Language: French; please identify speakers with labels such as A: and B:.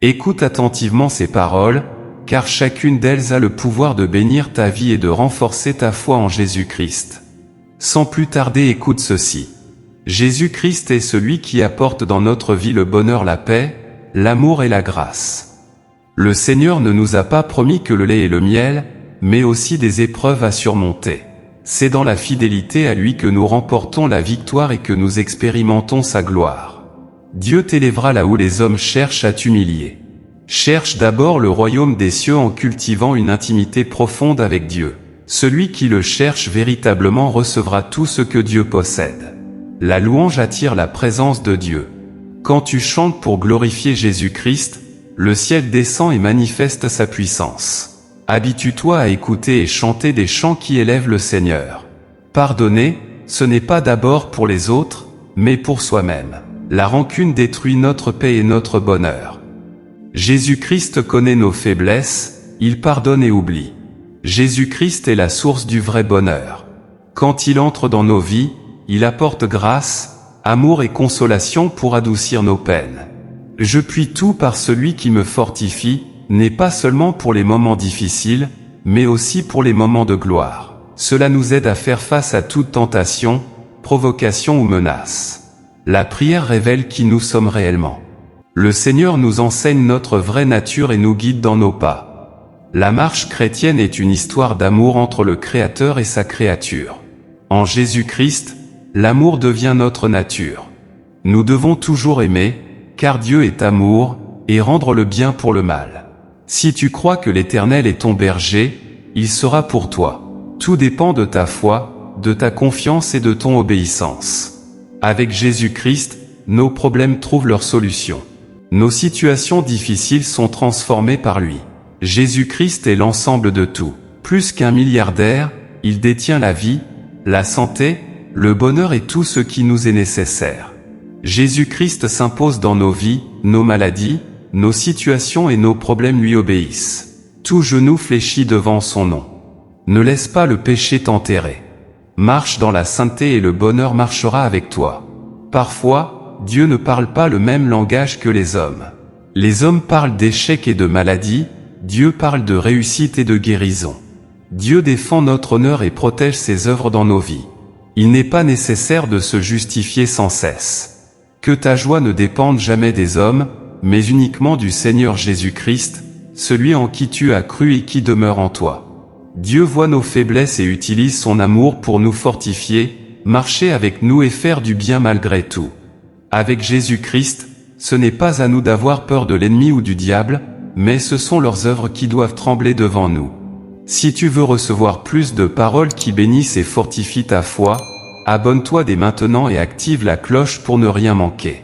A: Écoute attentivement ces paroles, car chacune d'elles a le pouvoir de bénir ta vie et de renforcer ta foi en Jésus-Christ. Sans plus tarder, écoute ceci. Jésus-Christ est celui qui apporte dans notre vie le bonheur, la paix, l'amour et la grâce. Le Seigneur ne nous a pas promis que le lait et le miel, mais aussi des épreuves à surmonter. C'est dans la fidélité à lui que nous remportons la victoire et que nous expérimentons sa gloire. Dieu t'élèvera là où les hommes cherchent à t'humilier. Cherche d'abord le royaume des cieux en cultivant une intimité profonde avec Dieu. Celui qui le cherche véritablement recevra tout ce que Dieu possède. La louange attire la présence de Dieu. Quand tu chantes pour glorifier Jésus-Christ, le ciel descend et manifeste sa puissance. Habitue-toi à écouter et chanter des chants qui élèvent le Seigneur. Pardonner, ce n'est pas d'abord pour les autres, mais pour soi-même. La rancune détruit notre paix et notre bonheur. Jésus-Christ connaît nos faiblesses, il pardonne et oublie. Jésus-Christ est la source du vrai bonheur. Quand il entre dans nos vies, il apporte grâce, amour et consolation pour adoucir nos peines. Je puis tout par celui qui me fortifie, n'est pas seulement pour les moments difficiles, mais aussi pour les moments de gloire. Cela nous aide à faire face à toute tentation, provocation ou menace. La prière révèle qui nous sommes réellement. Le Seigneur nous enseigne notre vraie nature et nous guide dans nos pas. La marche chrétienne est une histoire d'amour entre le Créateur et sa créature. En Jésus-Christ, l'amour devient notre nature. Nous devons toujours aimer, car Dieu est amour, et rendre le bien pour le mal. Si tu crois que l'Éternel est ton berger, il sera pour toi. Tout dépend de ta foi, de ta confiance et de ton obéissance. Avec Jésus-Christ, nos problèmes trouvent leur solution. Nos situations difficiles sont transformées par lui. Jésus-Christ est l'ensemble de tout. Plus qu'un milliardaire, il détient la vie, la santé, le bonheur et tout ce qui nous est nécessaire. Jésus-Christ s'impose dans nos vies, nos maladies, nos situations et nos problèmes lui obéissent. Tout genou fléchit devant son nom. Ne laisse pas le péché t'enterrer. Marche dans la sainteté et le bonheur marchera avec toi. Parfois, Dieu ne parle pas le même langage que les hommes. Les hommes parlent d'échecs et de maladies, Dieu parle de réussite et de guérison. Dieu défend notre honneur et protège ses œuvres dans nos vies. Il n'est pas nécessaire de se justifier sans cesse. Que ta joie ne dépende jamais des hommes, mais uniquement du Seigneur Jésus-Christ, celui en qui tu as cru et qui demeure en toi. Dieu voit nos faiblesses et utilise son amour pour nous fortifier, marcher avec nous et faire du bien malgré tout. Avec Jésus-Christ, ce n'est pas à nous d'avoir peur de l'ennemi ou du diable, mais ce sont leurs œuvres qui doivent trembler devant nous. Si tu veux recevoir plus de paroles qui bénissent et fortifient ta foi, abonne-toi dès maintenant et active la cloche pour ne rien manquer.